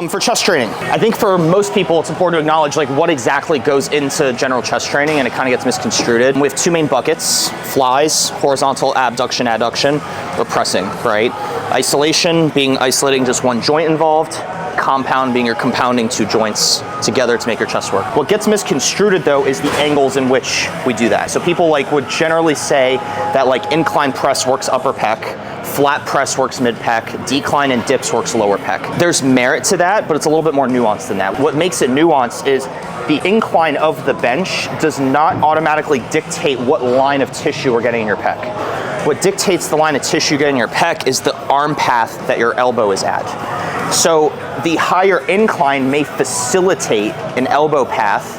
For chest training, I think for most people it's important to acknowledge like what exactly goes into general chest training, and it kind of gets misconstrued. We have two main buckets: flies, horizontal abduction, adduction, or pressing, right? Isolation being isolating just one joint involved. Compound being you're compounding two joints together to make your chest work. What gets misconstrued though is the angles in which we do that. So people like would generally say that like incline press works upper pec, flat press works mid pec, decline and dips works lower pec. There's merit to that, but it's a little bit more nuanced than that. What makes it nuanced is the incline of the bench does not automatically dictate what line of tissue we're getting in your pec. What dictates the line of tissue you're getting in your pec is the arm path that your elbow is at. So the higher incline may facilitate an elbow path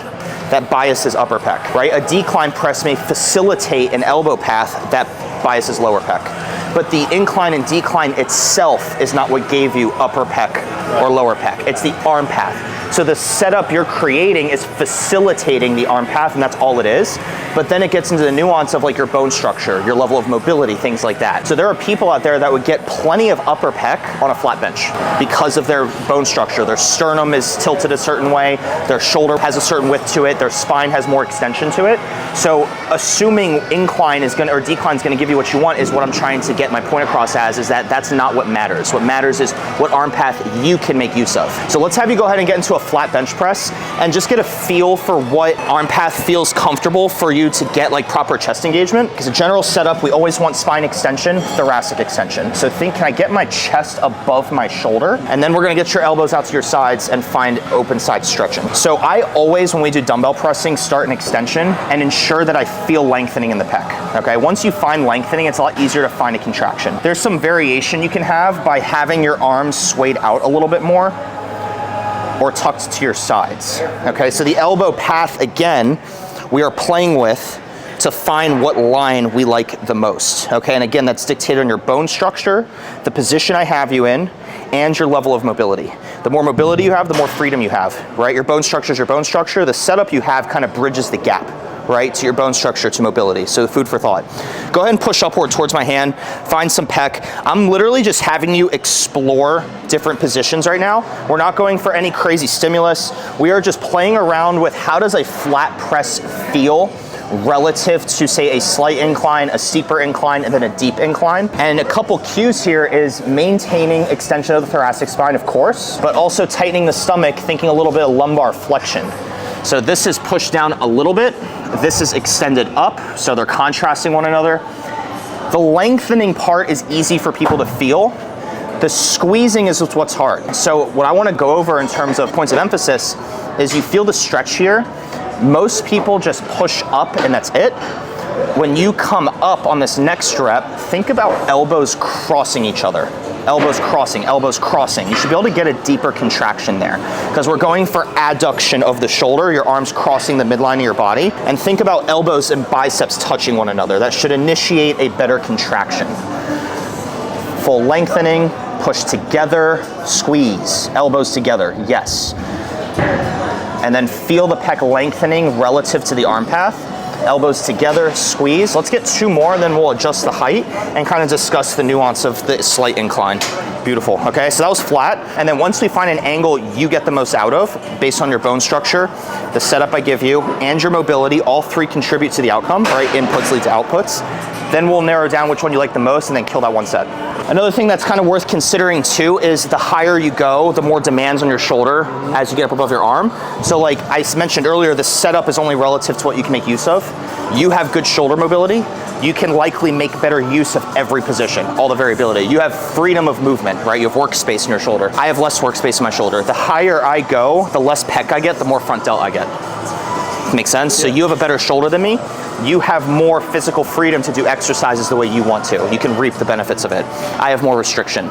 that biases upper pec, right? A decline press may facilitate an elbow path that biases lower pec. But the incline and decline itself is not what gave you upper pec or lower pec. It's the arm path. So the setup you're creating is facilitating the arm path, and that's all it is. But then it gets into the nuance of like your bone structure, your level of mobility, things like that. So there are people out there that would get plenty of upper pec on a flat bench because of their bone structure. Their sternum is tilted a certain way, their shoulder has a certain width to it, their spine has more extension to it. So assuming incline is gonna, or decline is gonna give you what you want is what I'm trying to get my point across as, is that that's not what matters. What matters is what arm path you can make use of. So let's have you go ahead and get into a flat bench press and just get a feel for what arm path feels comfortable for you to get like proper chest engagement. Because a general setup, we always want spine extension, thoracic extension. So think, can I get my chest above my shoulder? And then we're gonna get your elbows out to your sides and find open side stretching. So I always, when we do dumbbell pressing, start an extension and ensure that I feel lengthening in the pec, okay? Once you find lengthening, it's a lot easier to find a contraction. There's some variation you can have by having your arms swayed out a little bit more or tucked to your sides, okay? So the elbow path, again, we are playing with to find what line we like the most, okay? And again, that's dictated on your bone structure, the position I have you in, and your level of mobility. The more mobility you have, the more freedom you have, right? Your bone structure is your bone structure. The setup you have kind of bridges the gap, right, to your bone structure, to mobility. So food for thought. Go ahead and push upward towards my hand, find some pec. I'm literally just having you explore different positions right now. We're not going for any crazy stimulus. We are just playing around with how does a flat press feel relative to, say, a slight incline, a steeper incline, and then a deep incline. And a couple cues here is maintaining extension of the thoracic spine, of course, but also tightening the stomach, thinking a little bit of lumbar flexion. So this is pushed down a little bit, this is extended up, so they're contrasting one another. The lengthening part is easy for people to feel. The squeezing is what's hard. So what I want to go over in terms of points of emphasis is you feel the stretch here. Most people just push up and that's it. When you come up on this next rep, think about elbows crossing each other. Elbows crossing, elbows crossing. You should be able to get a deeper contraction there because we're going for adduction of the shoulder, your arms crossing the midline of your body. And think about elbows and biceps touching one another. That should initiate a better contraction. Full lengthening, push together, squeeze, elbows together, yes. And then feel the pec lengthening relative to the arm path. Elbows together, squeeze. Let's get two more, and then we'll adjust the height and kind of discuss the nuance of the slight incline. Beautiful, okay? So that was flat. And then once we find an angle you get the most out of, based on your bone structure, the setup I give you, and your mobility, all three contribute to the outcome, right? Inputs lead to outputs. Then we'll narrow down which one you like the most and then kill that one set. Another thing that's kind of worth considering too is the higher you go, the more demands on your shoulder as you get up above your arm. So like I mentioned earlier, the setup is only relative to what you can make use of. You have good shoulder mobility. You can likely make better use of every position, all the variability. You have freedom of movement, right? You have workspace in your shoulder. I have less workspace in my shoulder. The higher I go, the less pec I get, the more front delt I get. Makes sense? So you have a better shoulder than me. You have more physical freedom to do exercises the way you want to. You can reap the benefits of it. I have more restriction.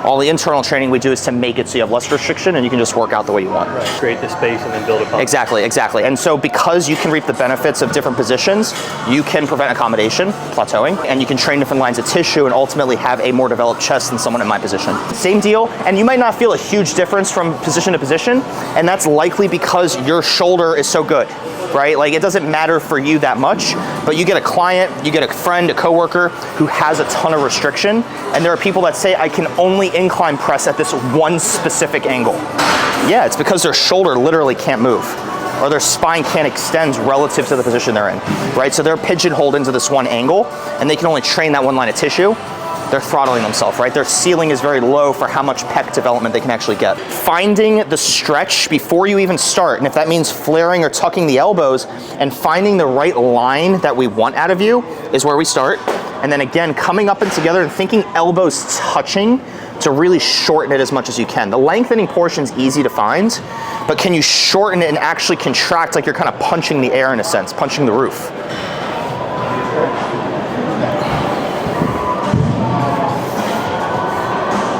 All the internal training we do is to make it so you have less restriction and you can just work out the way you want. Right. Create the space and then build upon it. Exactly, exactly. And so because you can reap the benefits of different positions, you can prevent accommodation, plateauing, and you can train different lines of tissue and ultimately have a more developed chest than someone in my position. Same deal, and you might not feel a huge difference from position to position, and that's likely because your shoulder is so good, right? Like it doesn't matter for you that much. but you get a client, you get a friend, a coworker who has a ton of restriction, and there are people that say, I can only incline press at this one specific angle. Yeah, it's because their shoulder literally can't move, or their spine can't extend relative to the position they're in, right? So they're pigeonholed into this one angle, and they can only train that one line of tissue. They're throttling themselves, right? Their ceiling is very low for how much pec development they can actually get. Finding the stretch before you even start, and if that means flaring or tucking the elbows, and finding the right line that we want out of you is where we start. And then again, coming up and together and thinking elbows touching to really shorten it as much as you can. The lengthening portion is easy to find, but can you shorten it and actually contract like you're kind of punching the air in a sense, punching the roof?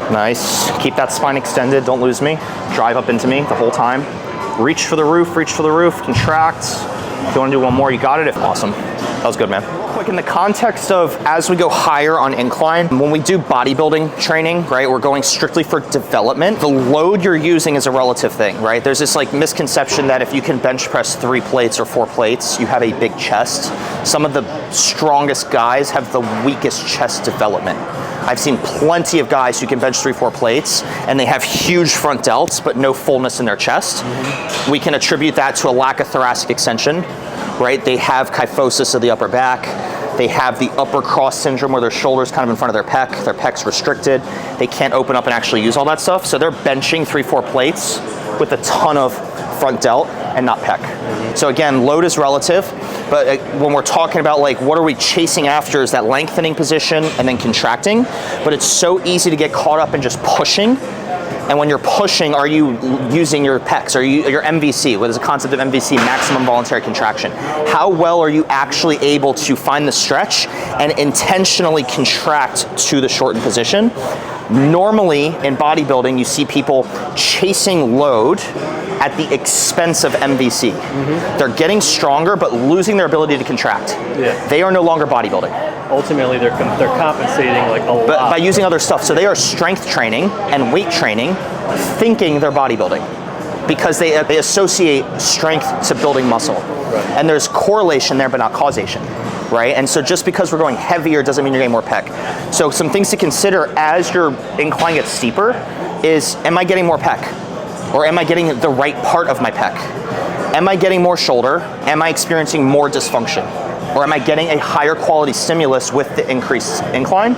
Nice. Keep that spine extended, don't lose me. Drive up into me the whole time. Reach for the roof, contract. If you want to do one more, you got it. Awesome. That was good, man. Real quick, in the context of as we go higher on incline, when we do bodybuilding training, right, we're going strictly for development. The load you're using is a relative thing, right? There's this like misconception that if you can bench press 3 plates or 4 plates, you have a big chest. Some of the strongest guys have the weakest chest development. I've seen plenty of guys who can bench 3-4 plates and they have huge front delts but no fullness in their chest. We can attribute that to a lack of thoracic extension, right? They have kyphosis of the upper back. They have the upper cross syndrome where their shoulder's kind of in front of their pec's restricted. They can't open up and actually use all that stuff. So they're benching 3-4 plates with a ton of front delt and not pec. So again, load is relative, but when we're talking about like what are we chasing after is that lengthening position and then contracting, but it's so easy to get caught up in just pushing. And when you're pushing, are you using your pecs? Are you your MVC? What is the concept of MVC? Maximum voluntary contraction. How well are you actually able to find the stretch and intentionally contract to the shortened position? Normally in bodybuilding, you see people chasing load at the expense of MVC. They're getting stronger, but losing their ability to contract. Yeah. They are no longer bodybuilding. Ultimately, they're compensating like a lot. But by using other stuff. So they are strength training and weight training, thinking they're bodybuilding, because they associate strength to building muscle. Right. And there's correlation there, but not causation. Right? And so just because we're going heavier doesn't mean you're getting more pec. So some things to consider as your incline gets steeper is, am I getting more pec? Or am I getting the right part of my pec? Am I getting more shoulder? Am I experiencing more dysfunction? Or am I getting a higher quality stimulus with the increased incline?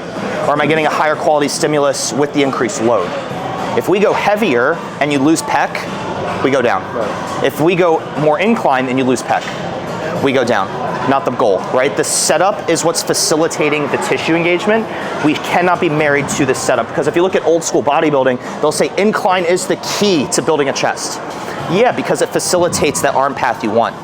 Or am I getting a higher quality stimulus with the increased load? If we go heavier and you lose pec, we go down. Right. If we go more incline and you lose pec, we go down. Not the goal, right? The setup is what's facilitating the tissue engagement. We cannot be married to the setup, because if you look at old school bodybuilding, they'll say incline is the key to building a chest. Yeah, because it facilitates that arm path you want.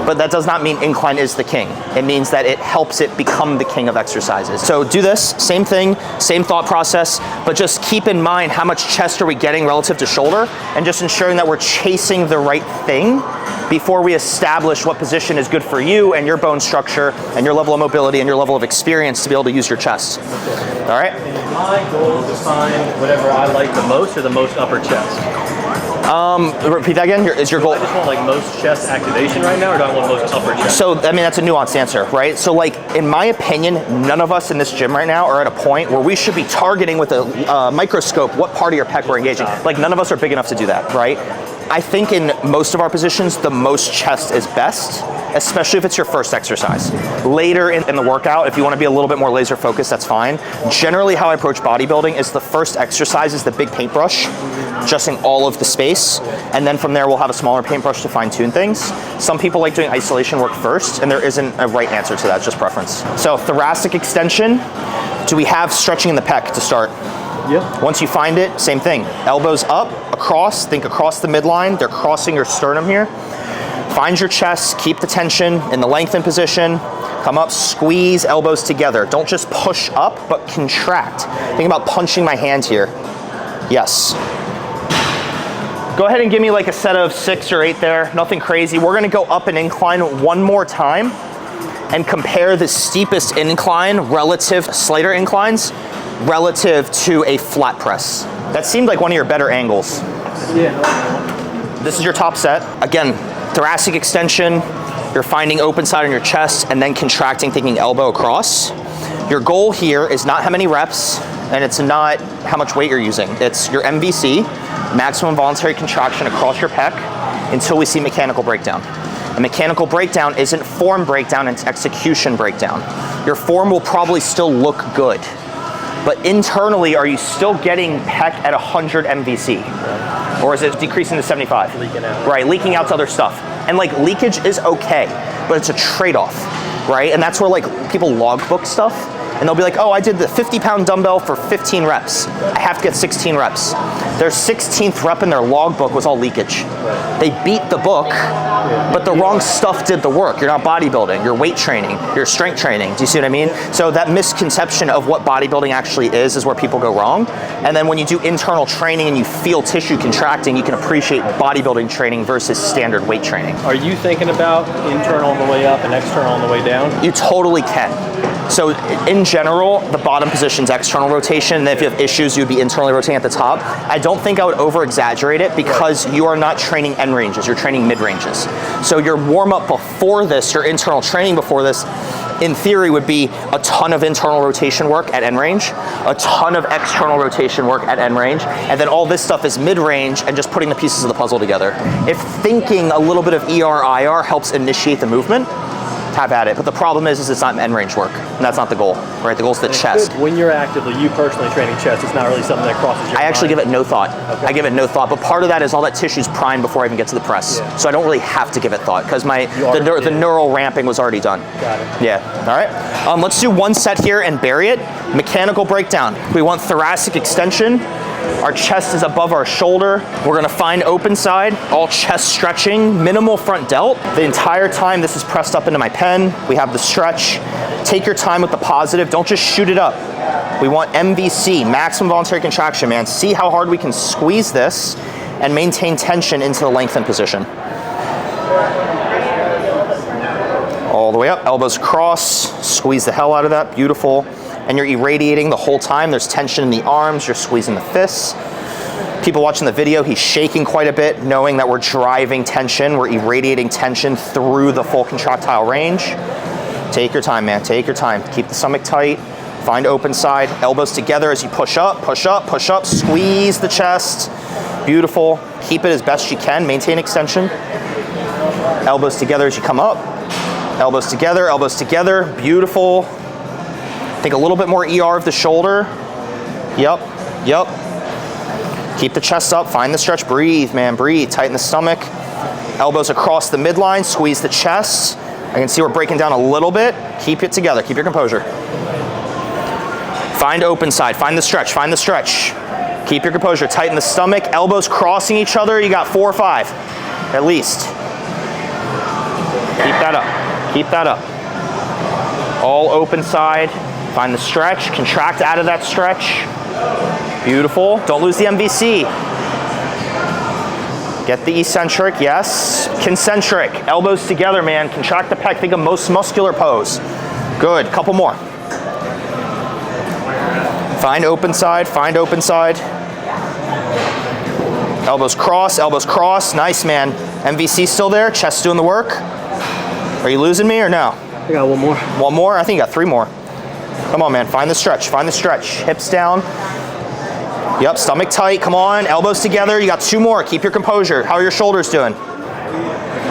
But that does not mean incline is the king. It means that it helps it become the king of exercises. So do this, same thing, same thought process, but just keep in mind how much chest are we getting relative to shoulder, and just ensuring that we're chasing the right thing before we establish what position is good for you and your bone structure and your level of mobility and your level of experience to be able to use your chest. Okay. All right? And my goal is to find whatever I like the most, or the most upper chest. Repeat that again. Is your goal? I just want like most chest activation right now, or do I want most upper chest? So, I mean, that's a nuanced answer, right? So like, in my opinion, none of us in this gym right now are at a point where we should be targeting with a microscope what part of your pec we're engaging. Like, none of us are big enough to do that, right? I think in most of our positions, the most chest is best, especially if it's your first exercise. Later in the workout, if you want to be a little bit more laser focused, that's fine. Generally, how I approach bodybuilding is the first exercise is the big paintbrush, adjusting all of the space, and then from there we'll have a smaller paintbrush to fine tune things. Some people like doing isolation work first, and there isn't a right answer to that, it's just preference. So thoracic extension, do we have stretching in the pec to start? Yeah. Once you find it, same thing. Elbows up, across, think across the midline. They're crossing your sternum here. Find your chest, keep the tension in the lengthened position. Come up, squeeze elbows together. Don't just push up, but contract. Think about punching my hand here. Yes. Go ahead and give me like a set of 6 or 8 there. Nothing crazy. We're gonna go up an incline one more time and compare the steepest incline relative, slighter inclines, relative to a flat press. That seemed like one of your better angles. Yeah. This is your top set. Again, thoracic extension, You're finding open side on your chest and then contracting, thinking elbow across. Your goal here is not how many reps, and it's not how much weight you're using. It's your MVC, maximum voluntary contraction across your pec, until we see mechanical breakdown. A mechanical breakdown isn't form breakdown, it's execution breakdown. Your form will probably still look good, but internally, are you still getting pec at 100 MVC? Or is it decreasing to 75? Leaking out. Right, leaking out to other stuff. And like leakage is okay, but it's a trade-off, right? And that's where like people logbook stuff, and they'll be like, oh, I did the 50-pound dumbbell for 15 reps. I have to get 16 reps. Their 16th rep in their logbook was all leakage. Right. They beat the book, but the wrong stuff did the work. You're not bodybuilding, you're weight training, you're strength training. Do you see what I mean? So that misconception of what bodybuilding actually is where people go wrong. And then when you do internal training and you feel tissue contracting, you can appreciate bodybuilding training versus standard weight training. Are you thinking about internal on the way up and external on the way down? You totally can. So in general, the bottom position's external rotation, and if you have issues, you'd be internally rotating at the top. I don't think I would over-exaggerate it because you are not training end ranges, you're training mid ranges. So your warm-up before this, your internal training before this, in theory would be a ton of internal rotation work at end range, a ton of external rotation work at end range, and then all this stuff is mid-range and just putting the pieces of the puzzle together. If thinking a little bit of ER/IR helps initiate the movement, have at it. But the problem is it's not end range work, and that's not the goal, right? The goal is the chest. Good. When you're actively, you personally training chest, it's not really something that crosses your mind. I actually give it no thought. Okay. I give it no thought, but part of that is all that tissue's primed before I even get to the press. Yeah. So I don't really have to give it thought because the neural ramping was already done. Got it. Yeah, all right. Let's do one set here and bury it. Mechanical breakdown. We want thoracic extension. Our chest is above our shoulder. We're gonna find open side, all chest stretching, minimal front delt. The entire time this is pressed up into my pen. We have the stretch. Take your time with the positive. Don't just shoot it up. We want MVC, maximum voluntary contraction, man. See how hard we can squeeze this and maintain tension into the lengthened position. All the way up, elbows across, squeeze the hell out of that, beautiful. And you're irradiating the whole time. There's tension in the arms, you're squeezing the fists. People watching the video, he's shaking quite a bit, knowing that we're driving tension, we're irradiating tension through the full contractile range. Take your time, man, take your time. Keep the stomach tight, find open side, elbows together as you push up, push up, push up, squeeze the chest. Beautiful, keep it as best you can, maintain extension. Elbows together as you come up. Elbows together, beautiful. Think a little bit more ER of the shoulder. Yep. Keep the chest up, find the stretch, breathe, man, breathe. Tighten the stomach. Elbows across the midline, squeeze the chest. I can see we're breaking down a little bit. Keep it together, keep your composure. Find open side, find the stretch. Keep your composure, tighten the stomach, elbows crossing each other. You got 4 or 5, at least. Keep that up. All open side. Find the stretch, contract out of that stretch. Beautiful, don't lose the MVC. Get the eccentric, yes. Concentric, elbows together, man. Contract the pec, think of most muscular pose. Good, couple more. Find open side. Elbows cross, nice, man. MVC still there, chest doing the work. Are you losing me or no? I got one more. One more? I think you got 3 more. Come on, man, find the stretch. Hips down. Yep, stomach tight, come on. Elbows together, you got 2 more. Keep your composure. How are your shoulders doing?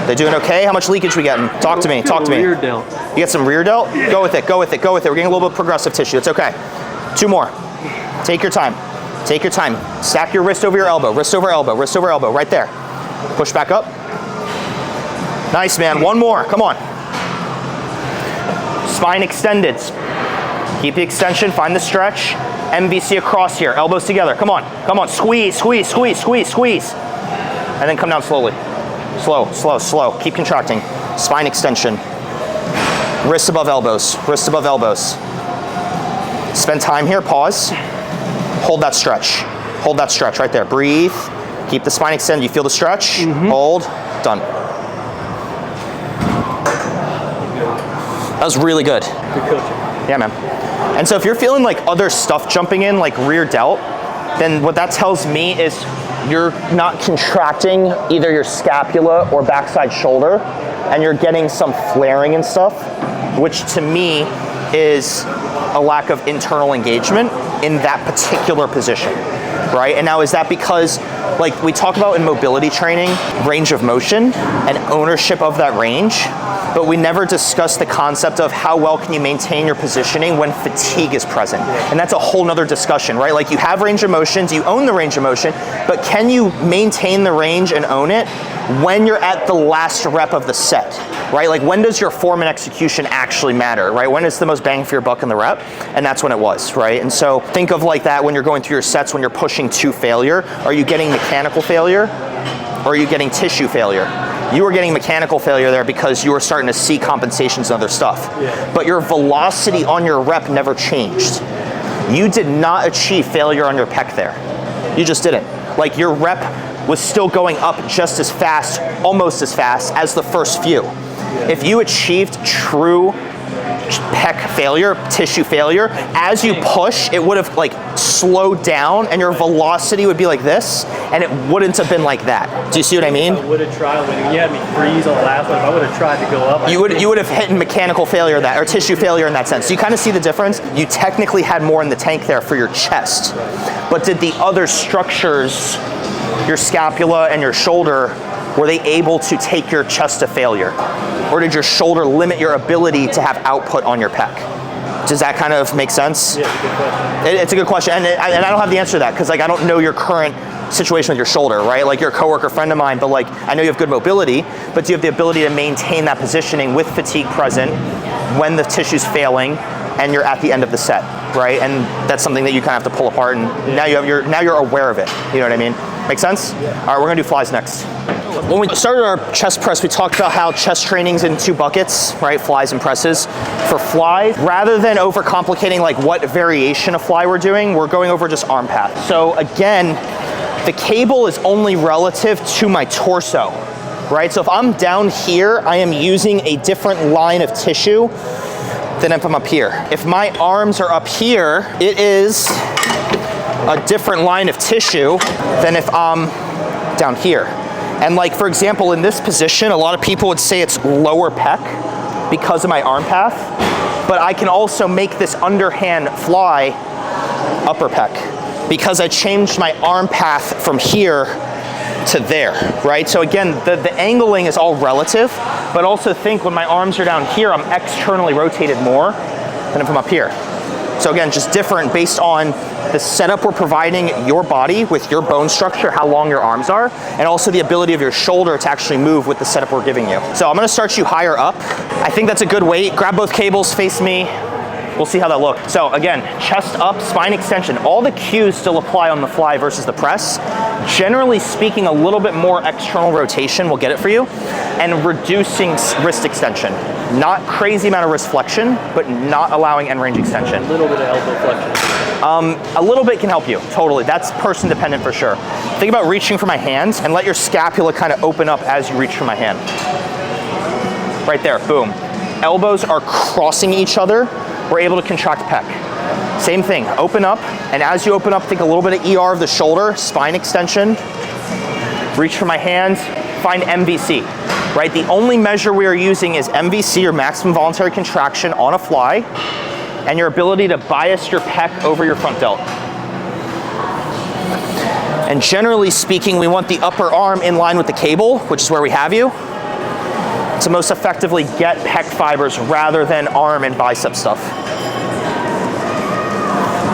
They doing okay? How much leakage we getting? Talk to me. Rear delt. You get some rear delt? Go with it. We're getting a little bit of progressive tissue, it's okay. 2 more. Take your time. Stack your wrist over your elbow, wrist over elbow, right there. Push back up. Nice, man, 1 more, come on. Spine extended. Keep the extension, find the stretch. MVC across here, elbows together. Come on, squeeze. And then come down slowly. Slow. Keep contracting. Spine extension. Wrists above elbows. Spend time here, pause. Hold that stretch right there. Breathe. Keep the spine extended. You feel the stretch? Hold. Done. That was really good. Good coaching. Yeah, man. And so if you're feeling like other stuff jumping in, like rear delt, then what that tells me is you're not contracting either your scapula or backside shoulder, and you're getting some flaring and stuff, which to me is a lack of internal engagement in that particular position, right? And now is that because, like we talk about in mobility training, range of motion and ownership of that range, but we never discuss the concept of how well can you maintain your positioning when fatigue is present. And that's a whole nother discussion, right? Like you have range of motions, you own the range of motion, but can you maintain the range and own it when you're at the last rep of the set, right? Like when does your form and execution actually matter, right? When is the most bang for your buck in the rep? And that's when it was, right? And so think of like that when you're going through your sets, when you're pushing to failure. Are you getting mechanical failure or are you getting tissue failure? You were getting mechanical failure there because you were starting to see compensations and other stuff. Yeah. But your velocity on your rep never changed. You did not achieve failure on your pec there. You just didn't. Like your rep was still going up just as fast, almost as fast as the first few. Yeah. If you achieved true pec failure, tissue failure, as you push, it would have like slowed down and your velocity would be like this, and it wouldn't have been like that. Do you see what I mean? I would have tried, when you had me freeze on the last one, if I would have tried to go up. You would have hit mechanical failure that, or tissue failure in that sense. So you kind of see the difference? You technically had more in the tank there for your chest. But did the other structures, your scapula and your shoulder, were they able to take your chest to failure? Or did your shoulder limit your ability to have output on your pec? Does that kind of make sense? Yeah, it's a good question. It's a good question, and I don't have the answer to that because like I don't know your current situation with your shoulder, right? Like you're a coworker friend of mine, but like I know you have good mobility, but do you have the ability to maintain that positioning with fatigue present when the tissue's failing and you're at the end of the set, right? And that's something that you kind of have to pull apart, and now you're aware of it. You know what I mean? Make sense? Yeah. All right, we're gonna do flies next. When we started our chest press, we talked about how chest training's in two buckets, right? Flies and presses. For flies, rather than overcomplicating like what variation of fly we're doing, we're going over just arm path. So again, the cable is only relative to my torso, right? So if I'm down here, I am using a different line of tissue than if I'm up here. If my arms are up here, it is a different line of tissue than if I'm down here. And like, for example, in this position, a lot of people would say it's lower pec because of my arm path, but I can also make this underhand fly upper pec because I changed my arm path from here to there, right? So again, the angling is all relative, but also think when my arms are down here, I'm externally rotated more than if I'm up here. So again, just different based on the setup we're providing your body with your bone structure, how long your arms are, and also the ability of your shoulder to actually move with the setup we're giving you. So I'm gonna start you higher up. I think that's a good weight. Grab both cables, face me. We'll see how that looks. So again, chest up, spine extension. All the cues still apply on the fly versus the press. Generally speaking, a little bit more external rotation will get it for you, and reducing wrist extension. Not crazy amount of wrist flexion, but not allowing end range extension. A little bit of elbow flexion. A little bit can help you, totally. That's person dependent for sure. Think about reaching for my hands and let your scapula kind of open up as you reach for my hand. Right there, boom. Elbows are crossing each other. We're able to contract pec. Same thing, open up, and as you open up, think a little bit of ER of the shoulder, spine extension, reach for my hands, find MVC, right? The only measure we are using is MVC, or maximum voluntary contraction on a fly, and your ability to bias your pec over your front delt. And generally speaking, we want the upper arm in line with the cable, which is where we have you, to most effectively get pec fibers rather than arm and bicep stuff.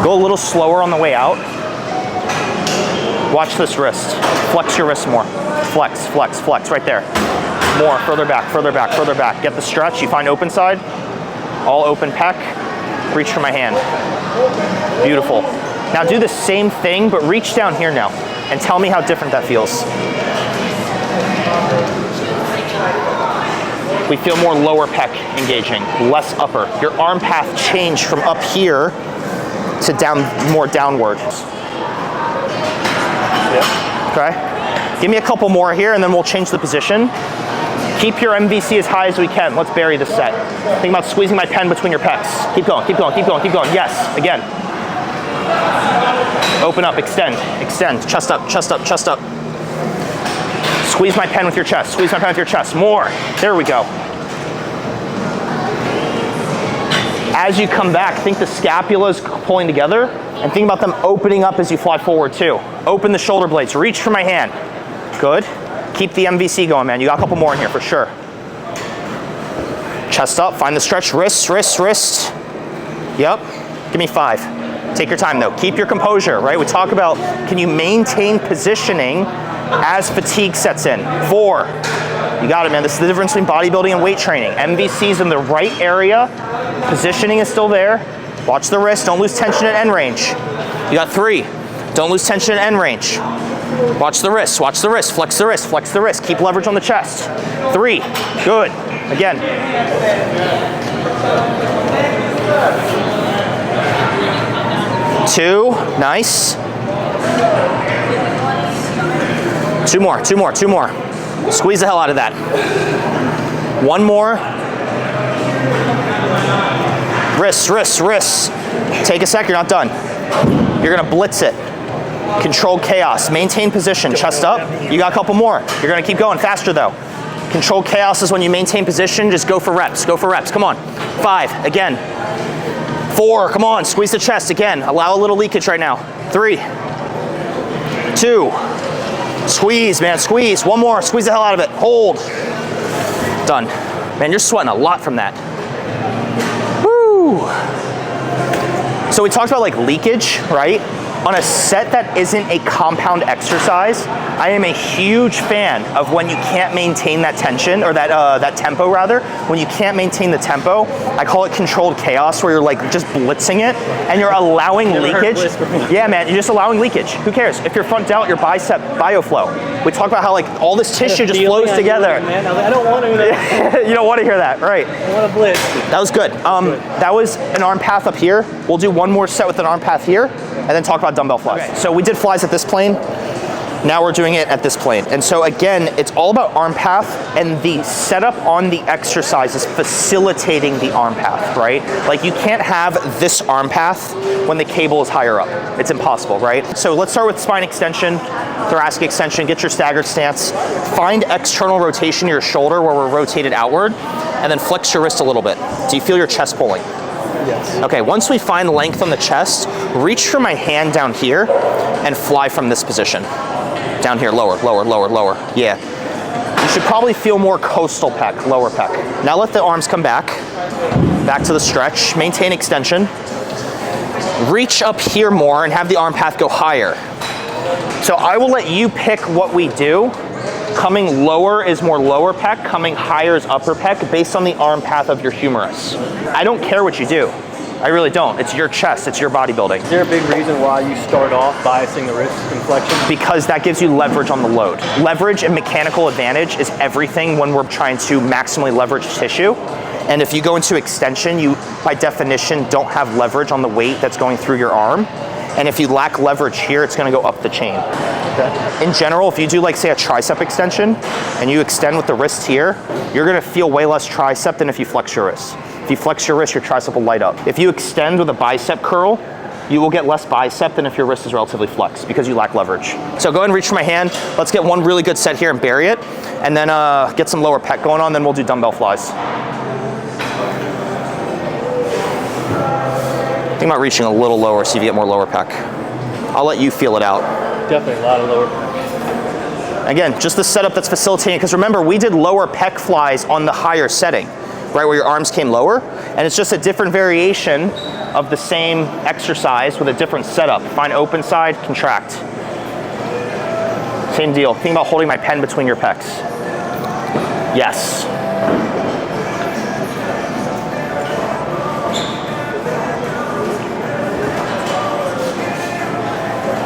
Go a little slower on the way out. Watch this wrist. Flex your wrist more. Flex, flex, flex, right there. More, further back, further back, further back. Get the stretch, you find open side, all open pec, reach for my hand. Beautiful. Now do the same thing, but reach down here now, and tell me how different that feels. We feel more lower pec engaging, less upper. Your arm path changed from up here to down, more downward. Yep. Okay? Give me a couple more here and then we'll change the position. Keep your MVC as high as we can. Let's bury this set. Think about squeezing my pen between your pecs. Keep going, keep going, keep going, keep going. Yes, again. Open up, extend, extend. Chest up, chest up, chest up. Squeeze my pen with your chest. Squeeze my pen with your chest. More. There we go. As you come back, think the scapula is pulling together, and think about them opening up as you fly forward too. Open the shoulder blades. Reach for my hand. Good. Keep the MVC going, man. You got a couple more in here for sure. Chest up. Find the stretch. Wrist, wrist, wrist. Yep. Give me 5. Take your time though. Keep your composure, right? We talk about, can you maintain positioning as fatigue sets in? 4. You got it, man. This is the difference between bodybuilding and weight training. MVC's in the right area. Positioning is still there. Watch the wrist. Don't lose tension at end range. You got 3. Don't lose tension at end range. Watch the wrist. Watch the wrist. Flex the wrist. Flex the wrist. Keep leverage on the chest. 3. Good. Again. 2. Nice. 2 more. 2 more. 2 more. Squeeze the hell out of that. 1 more. Wrists, wrists, wrists. Take a sec, you're not done. You're gonna blitz it. Controlled chaos, maintain position, chest up. You got a couple more. You're gonna keep going, faster though. Controlled chaos is when you maintain position, just go for reps, come on. 5, again. 4, come on, squeeze the chest, again. Allow a little leakage right now. 3, 2, squeeze, man, squeeze. 1 more, squeeze the hell out of it, hold. Done. Man, you're sweating a lot from that. Woo! So we talked about like leakage, right? On a set that isn't a compound exercise, I am a huge fan of when you can't maintain that tension, or that tempo rather. When you can't maintain the tempo, I call it controlled chaos, where you're like just blitzing it and you're allowing leakage. Yeah, man, you're just allowing leakage. Who cares? If you're front delt, your bicep bioflow. We talk about how like all this tissue just flows together. Man, I don't want to hear that. You don't want to hear that, right? I want to blitz. That was good. That was an arm path up here. We'll do 1 more set with an arm path here, and then talk about dumbbell flies. Okay. So we did flies at this plane. Now we're doing it at this plane. And so again, it's all about arm path, and the setup on the exercise is facilitating the arm path, right? Like you can't have this arm path when the cable is higher up. It's impossible, right? So let's start with spine extension, thoracic extension, get your staggered stance. Find external rotation of your shoulder where we're rotated outward, and then flex your wrist a little bit. Do you feel your chest pulling? Yes. Okay, once we find length on the chest, reach for my hand down here and fly from this position. Down here, lower, lower, lower, lower. Yeah. You should probably feel more coastal pec, lower pec. Now let the arms come back. Back to the stretch. Maintain extension. Reach up here more and have the arm path go higher. So I will let you pick what we do. Coming lower is more lower pec, coming higher is upper pec, based on the arm path of your humerus. I don't care what you do. I really don't. It's your chest, it's your bodybuilding. Is there a big reason why you start off biasing the wrist and flexion? Because that gives you leverage on the load. Leverage and mechanical advantage is everything when we're trying to maximally leverage tissue. And if you go into extension, you, by definition, don't have leverage on the weight that's going through your arm. And if you lack leverage here, it's gonna go up the chain. Okay. In general, if you do like say a tricep extension and you extend with the wrist here, you're gonna feel way less tricep than if you flex your wrist. If you flex your wrist, your tricep will light up. If you extend with a bicep curl, you will get less bicep than if your wrist is relatively flexed because you lack leverage. So go ahead and reach for my hand. Let's get 1 really good set here and bury it. And then get some lower pec going on, then we'll do dumbbell flies. Think about reaching a little lower, see if you get more lower pec. I'll let you feel it out. Definitely a lot of lower pec. Again, just the setup that's facilitating, because remember, we did lower pec flies on the higher setting, right, where your arms came lower, and it's just a different variation of the same exercise with a different setup. Find open side, contract. Same deal. Think about holding my pen between your pecs. Yes.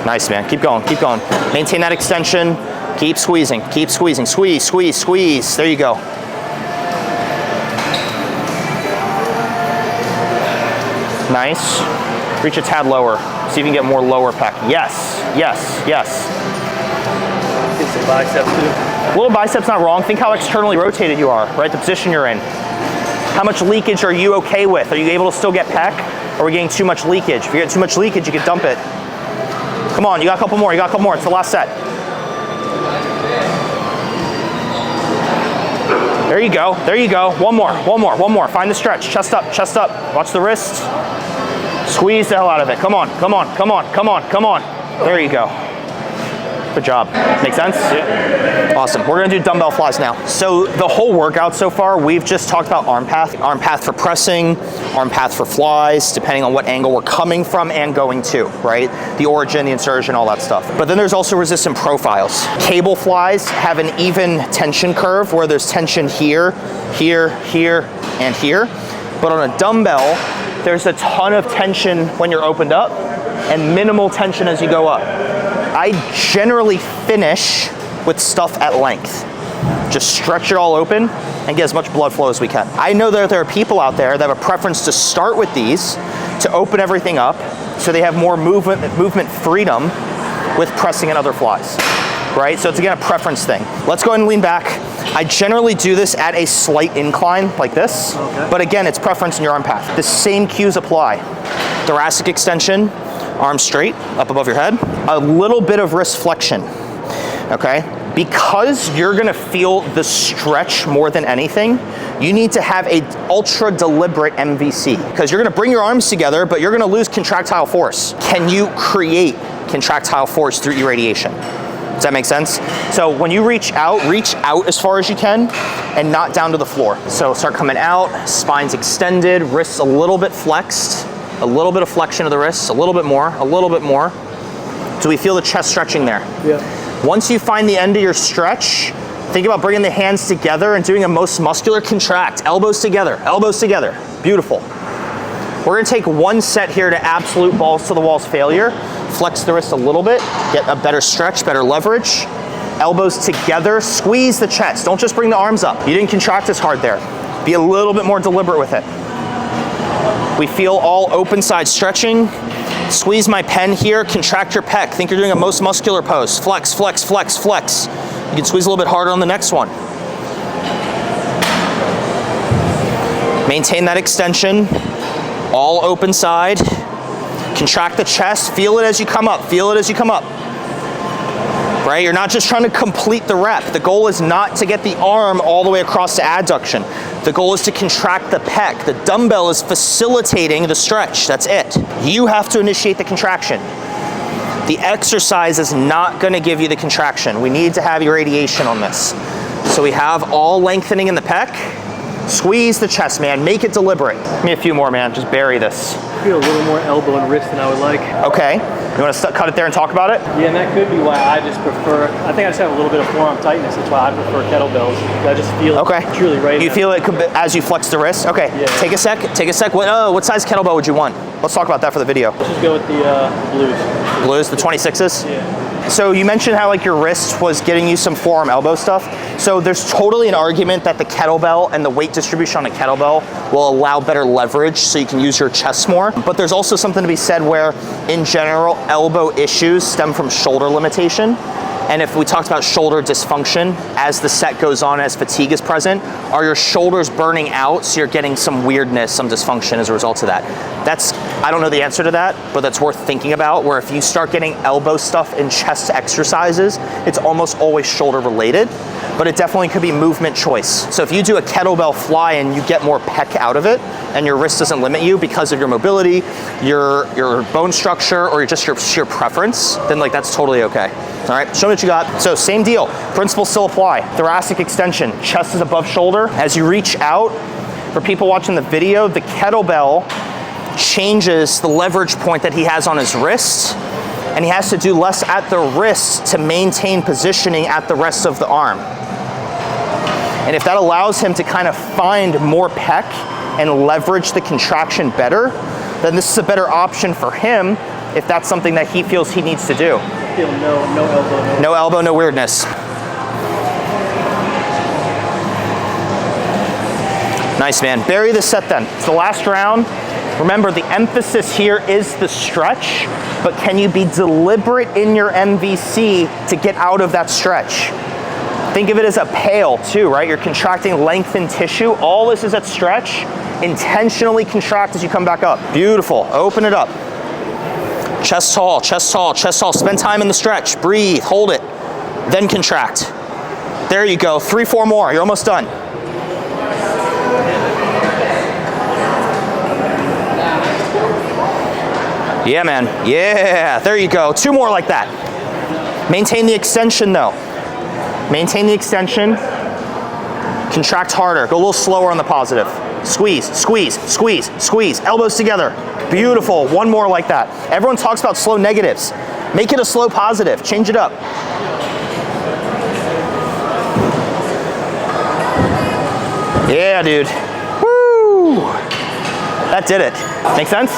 Nice, man. Keep going, keep going. Maintain that extension. Keep squeezing, squeeze, squeeze, squeeze. There you go. Nice. Reach a tad lower. See if you can get more lower pec. Yes, yes, yes. Get some biceps too. Little biceps not wrong. Think how externally rotated you are, right? The position you're in. How much leakage are you okay with? Are you able to still get pec? Are we getting too much leakage? If you get too much leakage, you can dump it. Come on, you got a couple more, It's the last set. There you go. One more. Find the stretch, chest up. Watch the wrist. Squeeze the hell out of it. Come on. There you go. Good job. Make sense? Yeah. Awesome. We're gonna do dumbbell flies now. So the whole workout so far, we've just talked about arm path. Arm path for pressing, arm path for flies, depending on what angle we're coming from and going to, right? The origin, the insertion, all that stuff. But then there's also resistant profiles. Cable flies have an even tension curve where there's tension here, and here. But on a dumbbell, there's a ton of tension when you're opened up and minimal tension as you go up. I generally finish with stuff at length. Just stretch it all open and get as much blood flow as we can. I know that there are people out there that have a preference to start with these to open everything up so they have more movement freedom with pressing and other flies, right? So it's again a preference thing. Let's go ahead and lean back. I generally do this at a slight incline like this, but again, it's preference in your arm path. The same cues apply. Thoracic extension, arms straight, up above your head. A little bit of wrist flexion, okay? Because you're gonna feel the stretch more than anything, you need to have a ultra deliberate MVC because you're gonna bring your arms together, but you're gonna lose contractile force. Can you create contractile force through irradiation? Does that make sense? So when you reach out as far as you can and not down to the floor. So start coming out, spine's extended, wrists a little bit flexed, a little bit of flexion of the wrists, a little bit more. Do we feel the chest stretching there? Yeah. Once you find the end of your stretch, think about bringing the hands together and doing a most muscular contract. Elbows together. Beautiful. We're gonna take one set here to absolute balls to the walls failure. Flex the wrist a little bit, get a better stretch, better leverage. Elbows together, squeeze the chest. Don't just bring the arms up. You didn't contract as hard there. Be a little bit more deliberate with it. We feel all open side stretching. Squeeze my pen here, contract your pec. Think you're doing a most muscular pose. Flex. You can squeeze a little bit harder on the next one. Maintain that extension. All open side. Contract the chest, feel it as you come up. Right, you're not just trying to complete the rep. The goal is not to get the arm all the way across to adduction. The goal is to contract the pec. The dumbbell is facilitating the stretch, that's it. You have to initiate the contraction. The exercise is not gonna give you the contraction. We need to have irradiation on this. So we have all lengthening in the pec. Squeeze the chest, man, make it deliberate. Give me a few more, man, just bury this. I feel a little more elbow and wrist than I would like. Okay, you wanna cut it there and talk about it? Yeah, and that could be why I just prefer, I think I just have a little bit of forearm tightness, that's why I prefer kettlebells. I just feel it truly right. You feel it as you flex the wrist? Okay, yeah. Take a sec. What size kettlebell would you want? Let's talk about that for the video. Let's just go with the blues. Blues, the 26s? Yeah. So you mentioned how like your wrist was getting you some forearm elbow stuff. So there's totally an argument that the kettlebell and the weight distribution on a kettlebell will allow better leverage so you can use your chest more. But there's also something to be said where in general, elbow issues stem from shoulder limitation. And if we talked about shoulder dysfunction, as the set goes on, as fatigue is present, are your shoulders burning out so you're getting some weirdness, some dysfunction as a result of that? I don't know the answer to that, but that's worth thinking about, where if you start getting elbow stuff in chest exercises, it's almost always shoulder related, but it definitely could be movement choice. So if you do a kettlebell fly and you get more pec out of it, and your wrist doesn't limit you because of your mobility, your bone structure, or just your sheer preference, then like that's totally okay. All right, show me what you got. So same deal, principles still apply. Thoracic extension, chest is above shoulder. As you reach out, for people watching the video, the kettlebell changes the leverage point that he has on his wrist, and he has to do less at the wrist to maintain positioning at the rest of the arm. And if that allows him to kind of find more pec and leverage the contraction better, then this is a better option for him if that's something that he feels he needs to do. I feel no elbow. No elbow, no weirdness. Nice, man. Bury the set then. It's the last round. Remember, the emphasis here is the stretch, but can you be deliberate in your MVC to get out of that stretch? Think of it as a pail too, right? You're contracting lengthened tissue. All this is at stretch. Intentionally contract as you come back up. Beautiful, open it up. Chest tall, chest tall, chest tall. Spend time in the stretch, breathe, hold it, then contract. There you go, 3, 4 more, you're almost done. Yeah, man, yeah, there you go. 2 more like that. Maintain the extension though. Maintain the extension. Contract harder, go a little slower on the positive. Squeeze, squeeze, squeeze, squeeze. Elbows together. Beautiful, 1 more like that. Everyone talks about slow negatives. Make it a slow positive, change it up. Yeah, dude. Woo! That did it. Make sense?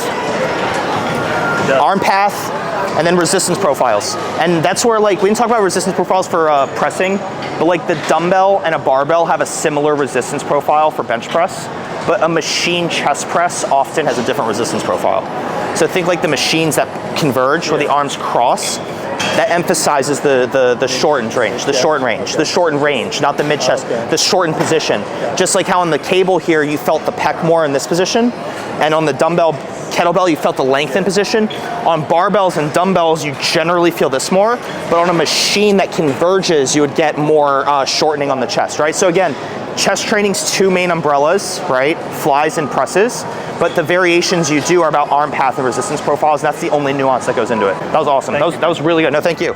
Yeah. Arm path, and then resistance profiles. And that's where, like, we didn't talk about resistance profiles for pressing, but like the dumbbell and a barbell have a similar resistance profile for bench press, but a machine chest press often has a different resistance profile. So think like the machines that converge, where the arms cross, that emphasizes the shortened range, the shortened range, the shortened range, not the mid chest, the shortened position. Just like how on the cable here, you felt the pec more in this position, and on the dumbbell, kettlebell, you felt the lengthened position. On barbells and dumbbells, you generally feel this more, but on a machine that converges, you would get more shortening on the chest, right? So again, chest training's 2 main umbrellas, right? Flies and presses, but the variations you do are about arm path and resistance profiles, and that's the only nuance that goes into it. That was awesome. That was really good. No, thank you.